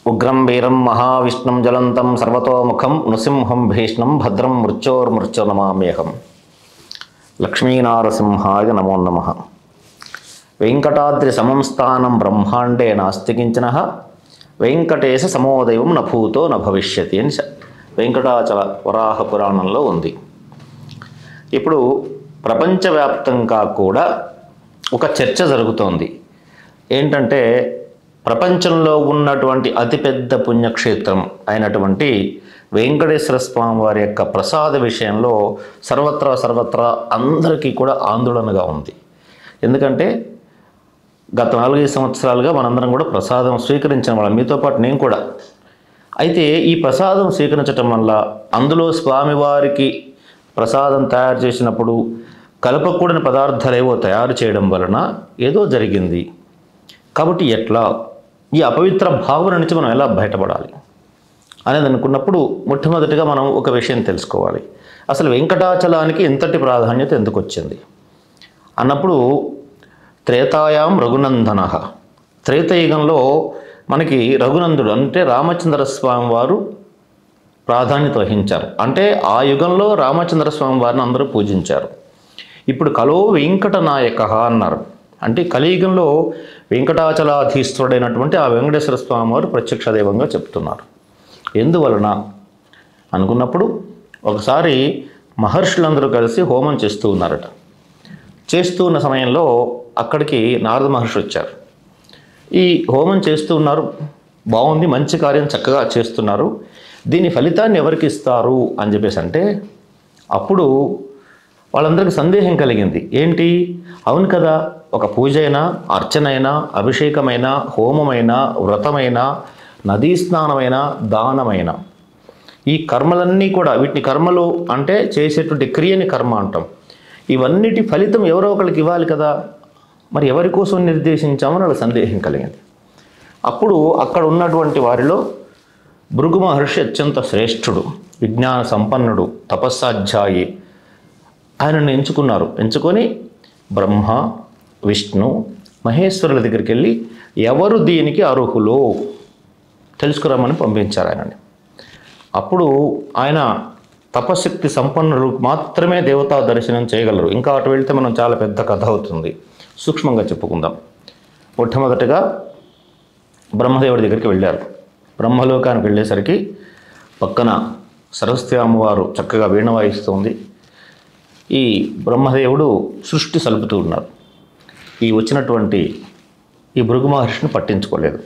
ఉగ్రం వీరం మహావిష్ణుం జ్వలంతం సర్వతోముఖం నృసింహం భీష్ణం భద్రం మృత్యోర్మృత్యోర్నమామ్యహం. లక్ష్మీనారసింహాయ నమో నమః. వెంకటాద్రి సమం స్థానం బ్రహ్మాండే నాస్తి కించన వెంకటేశ సమోదైవం నభూతో నభవిష్యతి అని వెంకటాచల వరాహ పురాణంలో ఉంది. ఇప్పుడు ప్రపంచవ్యాప్తంగా కూడా ఒక చర్చ జరుగుతోంది. ఏంటంటే ప్రపంచంలో ఉన్నటువంటి అతిపెద్ద పుణ్యక్షేత్రం అయినటువంటి వెంకటేశ్వర స్వామి వారి యొక్క ప్రసాద విషయంలో సర్వత్రా అందరికీ కూడా ఆందోళనగా ఉంది. ఎందుకంటే గత 4-5 సంవత్సరాలుగా మనందరం కూడా ప్రసాదం స్వీకరించిన వాళ్ళం, మీతో పాటు నేను కూడా. అయితే ఈ ప్రసాదం స్వీకరించటం వల్ల అందులో స్వామివారికి ప్రసాదం తయారు చేసినప్పుడు కలపకూడని పదార్థాలు ఏవో తయారు చేయడం వలన ఏదో జరిగింది. కాబట్టి ఎట్లా ఈ అపవిత్ర భావన నుంచి మనం ఎలా బయటపడాలి అనేది అనుకున్నప్పుడు మొట్టమొదటిగా మనం ఒక విషయం తెలుసుకోవాలి. అసలు వెంకటాచలానికి ఇంతటి ప్రాధాన్యత ఎందుకు వచ్చింది అన్నప్పుడు, త్రేతాయాం రఘునందన, త్రేతయుగంలో మనకి రఘునందుడు అంటే రామచంద్ర స్వామి వారు ప్రాధాన్యత వహించారు. అంటే ఆ యుగంలో రామచంద్ర స్వామి వారిని అందరూ పూజించారు. ఇప్పుడు కలో వెంకటనాయక అన్నారు. అంటే కలియుగంలో వెంకటాచలాధీశ్వరుడైనటువంటి ఆ వెంకటేశ్వర స్వామి వారు ప్రత్యక్ష దైవంగా చెప్తున్నారు. ఎందువలన అనుకున్నప్పుడు ఒకసారి మహర్షులందరూ కలిసి హోమం చేస్తూ ఉన్నారట. చేస్తూ ఉన్న సమయంలో అక్కడికి నారద మహర్షి వచ్చారు. ఈ హోమం చేస్తూ ఉన్నారు, బాగుంది, మంచి కార్యం చక్కగా చేస్తున్నారు, దీని ఫలితాన్ని ఎవరికి ఇస్తారు అని చెప్పేసి అంటే అప్పుడు వాళ్ళందరికీ సందేహం కలిగింది. ఏంటి, అవును కదా, ఒక పూజ అయినా, అర్చన అయినా, అభిషేకమైనా, హోమమైనా, వ్రతమైనా, నదీ స్నానమైనా, దానమైనా, ఈ కర్మలన్నీ కూడా, వీటిని కర్మలు అంటే చేసేటువంటి క్రియని కర్మ అంటాం. ఇవన్నిటి ఫలితం ఎవరో ఒకరికి ఇవ్వాలి కదా, మరి ఎవరి కోసం నిర్దేశించామని వాళ్ళకి సందేహం కలిగింది. అప్పుడు అక్కడ ఉన్నటువంటి వారిలో భృగు మహర్షి అత్యంత శ్రేష్ఠుడు, విజ్ఞాన సంపన్నుడు, తపస్సాధ్యాయి, ఆయనను ఎంచుకున్నారు. ఎంచుకొని బ్రహ్మ, విష్ణు, మహేశ్వరుల దగ్గరికి వెళ్ళి ఎవరు దీనికి అర్హులో తెలుసుకురమ్మని పంపించారు ఆయనని. అప్పుడు ఆయన తపశక్తి సంపన్నులు మాత్రమే దేవతా దర్శనం చేయగలరు. ఇంకా అటు వెళ్తే మనం చాలా పెద్ద కథ అవుతుంది, సూక్ష్మంగా చెప్పుకుందాం. మొట్టమొదటిగా బ్రహ్మదేవుడి దగ్గరికి వెళ్ళారు. బ్రహ్మలోకానికి వెళ్ళేసరికి పక్కన సరస్వతి అమ్మవారు చక్కగా వీణ వాయిస్తుంది. ఈ బ్రహ్మదేవుడు సృష్టి సలుపుతూ ఉన్నారు. ఈ వచ్చినటువంటి ఈ భృగు మహర్షిని పట్టించుకోలేదు.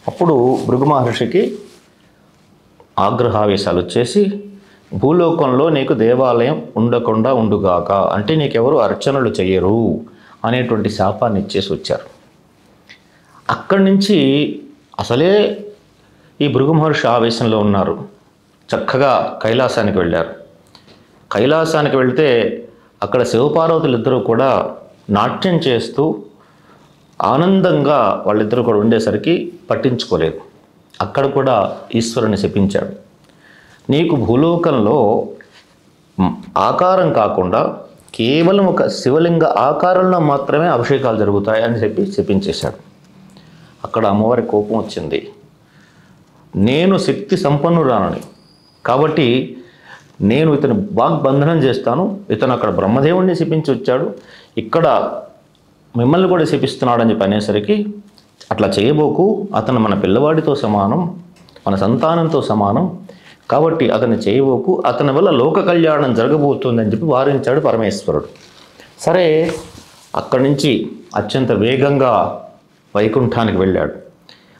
అప్పుడు భృగు మహర్షికి ఆగ్రహావేశాలు వచ్చేసి, భూలోకంలో నీకు దేవాలయం ఉండకుండా ఉండుగాక, అంటే నీకెవరు అర్చనలు చెయ్యరు అనేటువంటి శాపాన్ని ఇచ్చేసి వచ్చారు. అక్కడి నుంచి అసలే ఈ భృగు మహర్షి ఆవేశంలో ఉన్నారు. చక్కగా కైలాసానికి వెళ్ళారు. కైలాసానికి వెళ్తే అక్కడ శివపార్వతులు ఇద్దరూ కూడా నాట్యం చేస్తూ ఆనందంగా వాళ్ళిద్దరూ కూడా ఉండేసరికి పట్టించుకోలేదు. అక్కడ కూడా ఈశ్వరుని శపించాడు. నీకు భూలోకంలో ఆకారం కాకుండా కేవలం ఒక శివలింగ ఆకారంలో మాత్రమే అభిషేకాలు జరుగుతాయి అని చెప్పి శపించేశాడు. అక్కడ అమ్మవారి కోపం వచ్చింది. నేను శక్తి సంపన్నురానని, కాబట్టి నేను ఇతను వాగ్బంధనం చేస్తాను. ఇతను అక్కడ బ్రహ్మదేవుడిని శపించి వచ్చాడు, ఇక్కడ మిమ్మల్ని కూడా శపిస్తున్నాడని చెప్పి అనేసరికి, అట్లా చేయబోకు, అతను మన పిల్లవాడితో సమానం, మన సంతానంతో సమానం, కాబట్టి అతన్ని చేయబోకు, అతని వల్ల లోక కళ్యాణం జరగబోతుందని చెప్పి వారించాడు పరమేశ్వరుడు. సరే, అక్కడి నుంచి అత్యంత వేగంగా వైకుంఠానికి వెళ్ళాడు.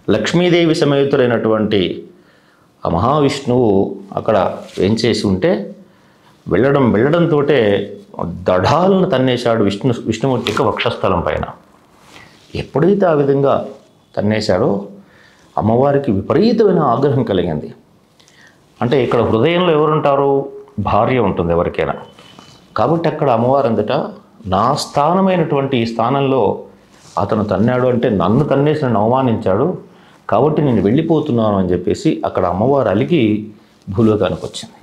లక్ష్మీదేవి సమేతుడైనటువంటి ఆ మహావిష్ణువు అక్కడ ఏం చేసి ఉంటే వెళ్ళడంతో దఢాలను తన్నేశాడు విష్ణుమూర్తి యొక్క వక్షస్థలం పైన. ఎప్పుడైతే ఆ విధంగా తన్నేశాడో అమ్మవారికి విపరీతమైన ఆగ్రహం కలిగింది. అంటే ఇక్కడ హృదయంలో ఎవరుంటారు, భార్య ఉంటుంది ఎవరికైనా. కాబట్టి అక్కడ అమ్మవారు అందట, నా స్థానమైనటువంటి ఈ స్థానంలో అతను తన్నాడు అంటే నన్ను తన్నేసి నన్ను అవమానించాడు, కాబట్టి నేను వెళ్ళిపోతున్నాను అని చెప్పేసి అక్కడ అమ్మవారు అలిగి భూలోకానికి వచ్చింది.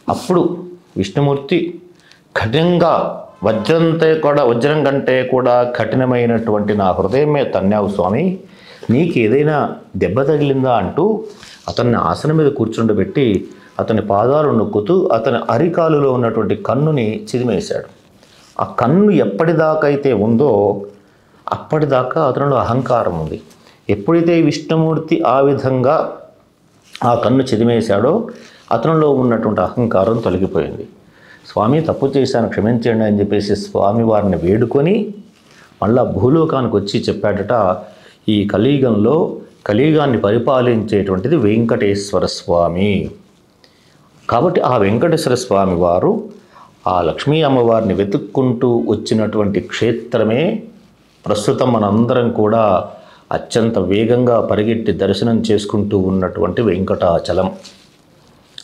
అప్పుడు విష్ణుమూర్తి కఠినంగా, వజ్రం కంటే కూడా కఠినమైనటువంటి నా హృదయమే తన్నావు స్వామి, నీకు ఏదైనా దెబ్బ తగిలిందా అంటూ అతన్ని ఆసనం మీద కూర్చుండబెట్టి అతని పాదాలు నొక్కుతూ అతని అరికాలులో ఉన్నటువంటి కన్నుని చిదిమేశాడు. ఆ కన్ను ఎప్పటిదాకైతే ఉందో అప్పటిదాకా అతనిలో అహంకారం ఉంది. ఎప్పుడైతే విష్ణుమూర్తి ఆ విధంగా ఆ కన్ను చిదిమేశాడో అతనిలో ఉన్నటువంటి అహంకారం తొలగిపోయింది. స్వామి తప్పు చేశాను క్షమించండి అని చెప్పేసి స్వామివారిని వేడుకొని మళ్ళా భూలోకానికి వచ్చి చెప్పాడట, ఈ కలియుగంలో కలియుగాన్ని పరిపాలించేటువంటిది వెంకటేశ్వర స్వామి. కాబట్టి ఆ వెంకటేశ్వర స్వామి వారు ఆ లక్ష్మీ అమ్మవారిని వెతుక్కుంటూ వచ్చినటువంటి క్షేత్రమే ప్రస్తుతం మనందరం కూడా అత్యంత వేగంగా పరిగెట్టి దర్శనం చేసుకుంటూ ఉన్నటువంటి వెంకటాచలం,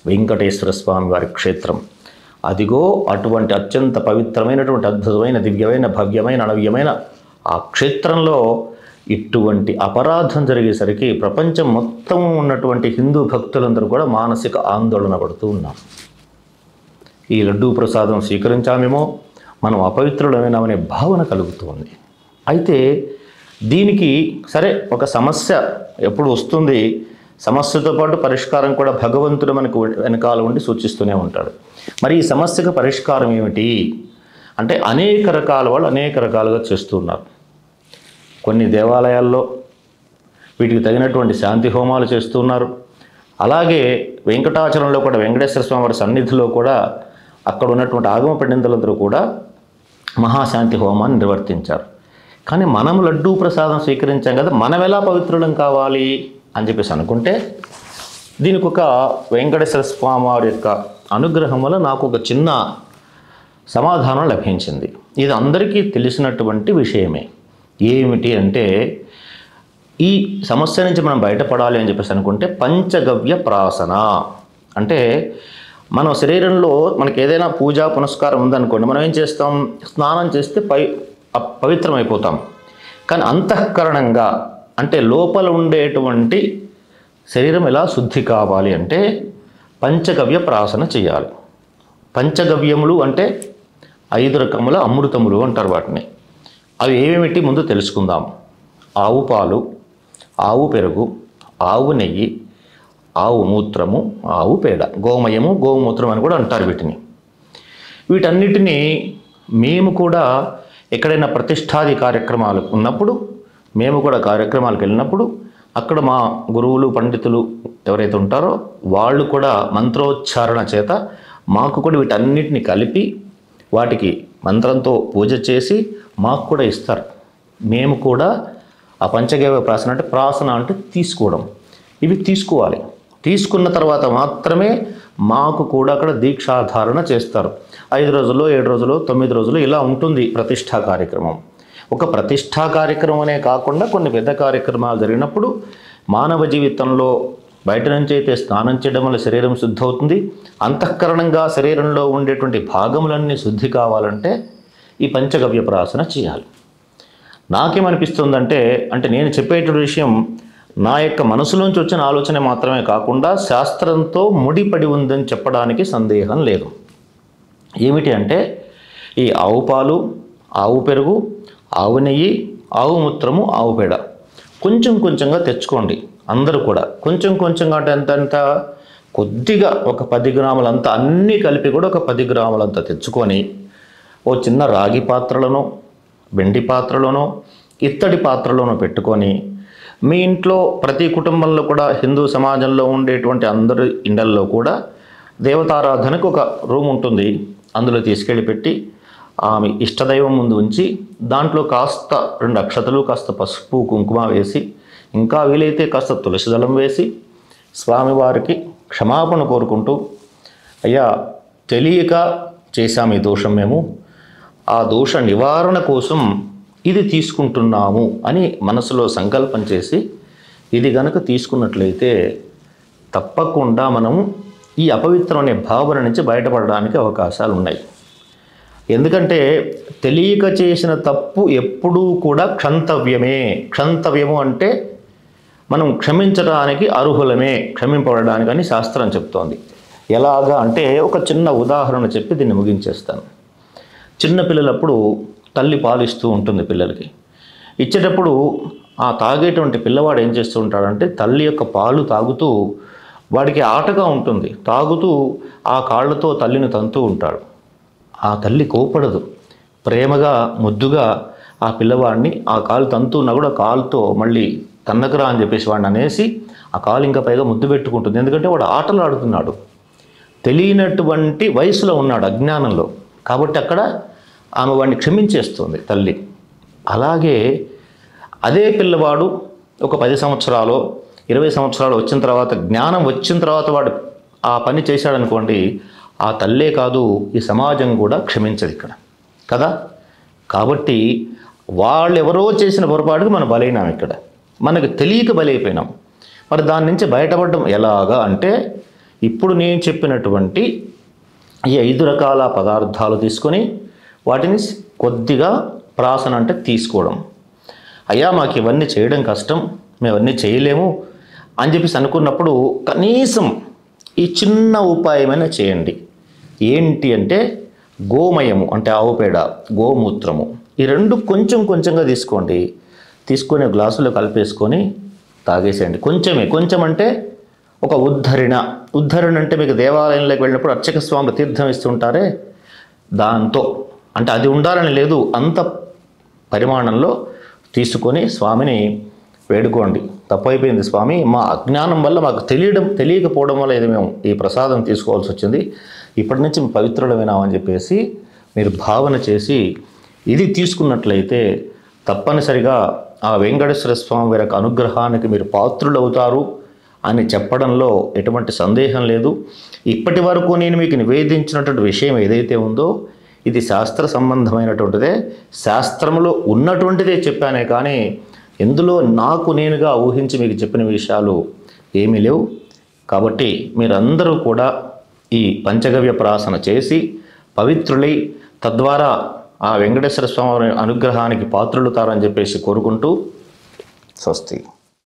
వెంకటేశ్వర స్వామి వారి క్షేత్రం. అదిగో అటువంటి అత్యంత పవిత్రమైనటువంటి అద్భుతమైన దివ్యమైన భవ్యమైన అనవ్యమైన ఆ క్షేత్రంలో ఇటువంటి అపరాధం జరిగేసరికి ప్రపంచం మొత్తం ఉన్నటువంటి హిందూ భక్తులందరూ కూడా మానసిక ఆందోళన పడుతూ ఉన్నాం. ఈ లడ్డూ ప్రసాదం స్వీకరించామేమో మనం అపవిత్రులమైనామనే భావన కలుగుతుంది. అయితే దీనికి సరే ఒక సమస్య ఎప్పుడు వస్తుంది, సమస్యతో పాటు పరిష్కారం కూడా భగవంతుడు మనకు వెనకాల ఉండి సూచిస్తూనే ఉంటాడు. మరి ఈ సమస్యకు పరిష్కారం ఏమిటి అంటే అనేక రకాల వాళ్ళు అనేక రకాలుగా చేస్తూ ఉన్నారు. కొన్ని దేవాలయాల్లో వీటికి తగినటువంటి శాంతి హోమాలు చేస్తున్నారు. అలాగే వెంకటాచలంలో కూడా వెంకటేశ్వర స్వామి వారి సన్నిధిలో కూడా అక్కడ ఉన్నటువంటి ఆగమ పండితులందరూ కూడా మహాశాంతి హోమాన్ని నిర్వర్తించారు. కానీ మనం లడ్డూ ప్రసాదం స్వీకరించాం కదా, మనం ఎలా పవిత్రులం కావాలి అని చెప్పేసి అనుకుంటే దీనికి ఒక వెంకటేశ్వర స్వామి వారి యొక్క అనుగ్రహం వల్ల నాకు ఒక చిన్న సమాధానం లభించింది. ఇది అందరికీ తెలిసినటువంటి విషయమే. ఏమిటి అంటే ఈ సమస్య నుంచి మనం బయటపడాలి అని చెప్పేసి అనుకుంటే పంచగవ్య ప్రాసన అంటే మనం శరీరంలో మనకి ఏదైనా పూజా పునస్కారం ఉందనుకోండి, మనం ఏం చేస్తాం, స్నానం చేస్తే పవిత్రమైపోతాం. కానీ అంతఃకరణంగా అంటే లోపల ఉండేటువంటి శరీరం ఎలా శుద్ధి కావాలి అంటే పంచగవ్య ప్రాసన చేయాలి. పంచగవ్యములు అంటే 5 రకముల అమృతములు అంటారు వాటిని. అవి ఏమేమిటి ముందు తెలుసుకుందాం. ఆవు పాలు, ఆవు పెరుగు, ఆవు నెయ్యి, ఆవు మూత్రము, ఆవు పేడ, గోమయము, గోమూత్రం అని కూడా అంటారు వీటిని. వీటన్నిటినీ మేము కూడా ఎక్కడైనా ప్రతిష్టాది కార్యక్రమాలు ఉన్నప్పుడు, మేము కూడా కార్యక్రమాలకు వెళ్ళినప్పుడు అక్కడ మా గురువులు పండితులు ఎవరైతే ఉంటారో వాళ్ళు కూడా మంత్రోచ్చారణ చేత మాకు కూడా వీటన్నిటిని కలిపి వాటికి మంత్రంతో పూజ చేసి మాకు కూడా ఇస్తారు. మేము కూడా ఆ పంచగవ్య ప్రాసన అంటే ప్రాసన అంటే తీసుకోవడం, ఇవి తీసుకోవాలి. తీసుకున్న తర్వాత మాత్రమే మాకు కూడా అక్కడ దీక్షాధారణ చేస్తారు. 5 రోజుల్లో 7 రోజుల్లో 9 రోజులు ఇలా ఉంటుంది ప్రతిష్టా కార్యక్రమం. ఒక ప్రతిష్టా కార్యక్రమం అనే కాకుండా కొన్ని పెద్ద కార్యక్రమాలు జరిగినప్పుడు మానవ జీవితంలో బయట నుంచి అయితే స్నానం చేయడం వల్ల శరీరం శుద్ధి అవుతుంది. అంతఃకరణంగా శరీరంలో ఉండేటువంటి భాగములన్నీ శుద్ధి కావాలంటే ఈ పంచగవ్య ప్రాసన చేయాలి. నాకేమనిపిస్తుందంటే అంటే నేను చెప్పేటువంటి విషయం నా యొక్క మనసులోంచి వచ్చిన ఆలోచన మాత్రమే కాకుండా శాస్త్రంతో ముడిపడి ఉందని చెప్పడానికి సందేహం లేదు. ఏమిటి అంటే ఈ ఆవు పాలు, ఆవు పెరుగు, ఆవు నెయ్యి, ఆవు మూత్రము, ఆవు పేడ కొంచెం కొంచెంగా తెచ్చుకోండి. అందరూ కూడా కొంచెం కొంచెంగా అంటే ఎంత కొద్దిగా ఒక 10 గ్రాములంతా అన్నీ కలిపి కూడా ఒక 10 గ్రాములంతా తెచ్చుకొని ఓ చిన్న రాగి పాత్రలోనో వెండి పాత్రలోనో ఇత్తడి పాత్రలోనో పెట్టుకొని మీ ఇంట్లో ప్రతి కుటుంబంలో కూడా హిందూ సమాజంలో ఉండేటువంటి అందరి ఇండ్లల్లో కూడా దేవతారాధనకు ఒక రూమ్ ఉంటుంది. అందులో తీసుకెళ్ళి పెట్టి ఆమె ఇష్టదైవం ముందు ఉంచి దాంట్లో కాస్త 2 అక్షతలు, కాస్త పసుపు కుంకుమ వేసి ఇంకా వీలైతే కాస్త తులసి దళం వేసి స్వామివారికి క్షమాపణ కోరుకుంటూ, అయ్యా తెలియక చేశాము ఈ దోషం, మేము ఆ దోష నివారణ కోసం ఇది తీసుకుంటున్నాము అని మనసులో సంకల్పం చేసి ఇది గనక తీసుకున్నట్లయితే తప్పకుండా మనం ఈ అపవిత్రం అనే భావన నుంచి బయటపడడానికి అవకాశాలు ఉన్నాయి. ఎందుకంటే తెలియక చేసిన తప్పు ఎప్పుడూ కూడా క్షంతవ్యమే. క్షంతవ్యము అంటే మనం క్షమించడానికి అర్హులమే, క్షమింపబడడానికి అని శాస్త్రం చెప్తోంది. ఎలాగా అంటే ఒక చిన్న ఉదాహరణ చెప్పి దీన్ని ముగించేస్తాను. చిన్న పిల్లలప్పుడు తల్లి పాలిస్తూ ఉంటుంది పిల్లలకి. ఇచ్చేటప్పుడు ఆ తాగేటువంటి పిల్లవాడు ఏం చేస్తూ ఉంటాడంటే తల్లి యొక్క పాలు తాగుతూ వాడికి ఆటగా ఉంటుంది, తాగుతూ ఆ కాళ్ళతో తల్లిని తంతూ ఉంటాడు. ఆ తల్లి కోపడదు, ప్రేమగా ముద్దుగా ఆ పిల్లవాడిని ఆ కాలు తంతున్నా కూడా కాలుతో మళ్ళీ తన్నకరా అని చెప్పేసి వాడిని అనేసి ఆ కాలు ఇంకా పైగా ముద్దు పెట్టుకుంటుంది. ఎందుకంటే వాడు ఆటలు ఆడుతున్నాడు, తెలియనటువంటి వయసులో ఉన్నాడు, అజ్ఞానంలో. కాబట్టి అక్కడ ఆమె వాడిని క్షమించేస్తుంది తల్లి. అలాగే అదే పిల్లవాడు ఒక 10 సంవత్సరాలు 20 సంవత్సరాలు వచ్చిన తర్వాత, జ్ఞానం వచ్చిన తర్వాత వాడు ఆ పని చేశాడనుకోండి, ఆ తల్లే కాదు ఈ సమాజం కూడా క్షమించదు ఇక్కడ కదా. కాబట్టి వాళ్ళెవరో చేసిన పొరపాటుకు మనం బలైనాం, ఇక్కడ మనకు తెలియక బలైపోయినాం. మరి దాని నుంచి బయటపడడం ఎలాగా అంటే, ఇప్పుడు నేను చెప్పినటువంటి ఈ 5 రకాల పదార్థాలు తీసుకొని వాటిని కొద్దిగా ప్రాసన అంటే తీసుకోవడం. అయ్యా మాకు ఇవన్నీ చేయడం కష్టం, మేము అవన్నీ చేయలేము అని చెప్పేసి అనుకున్నప్పుడు కనీసం ఈ చిన్న ఉపాయమైనా చేయండి. ఏంటి అంటే గోమయము అంటే ఆవు పేడ, గోమూత్రము, ఈ రెండు కొంచెం కొంచెంగా తీసుకోండి. తీసుకొని గ్లాసులో కలిపేసుకొని తాగేసేయండి. కొంచెం అంటే ఒక ఉద్ధరణ అంటే మీకు దేవాలయంలోకి వెళ్ళినప్పుడు అర్చక స్వామి తీర్థం ఇస్తుంటారే, దాంతో అంటే అది ఉండాలని లేదు, అంత పరిమాణంలో తీసుకొని స్వామిని వేడుకోండి. తప్పైపోయింది స్వామి, మా అజ్ఞానం వల్ల మాకు తెలియకపోవడం వల్ల ఇది మేము ఈ ప్రసాదం తీసుకోవాల్సి వచ్చింది, ఇప్పటి నుంచి పవిత్రులమైనామని చెప్పేసి మీరు భావన చేసి ఇది తీసుకున్నట్లయితే తప్పనిసరిగా ఆ వెంకటేశ్వర స్వామి వారి యొక్క అనుగ్రహానికి మీరు పాత్రులవుతారు అని చెప్పడంలో ఎటువంటి సందేహం లేదు. ఇప్పటి వరకు నేను మీకు నివేదించినటువంటి విషయం ఏదైతే ఉందో ఇది శాస్త్ర సంబంధమైనటువంటిదే, శాస్త్రంలో ఉన్నటువంటిదే చెప్పానే కానీ ఇందులో నాకు నేనుగా ఊహించి మీకు చెప్పిన విషయాలు ఏమీ లేవు. కాబట్టి మీరందరూ కూడా ఈ పంచగవ్య ప్రాసన చేసి పవిత్రులై తద్వారా ఆ వెంకటేశ్వర స్వామి అనుగ్రహానికి పాత్రులుతారని చెప్పేసి కోరుకుంటూ స్వస్తి.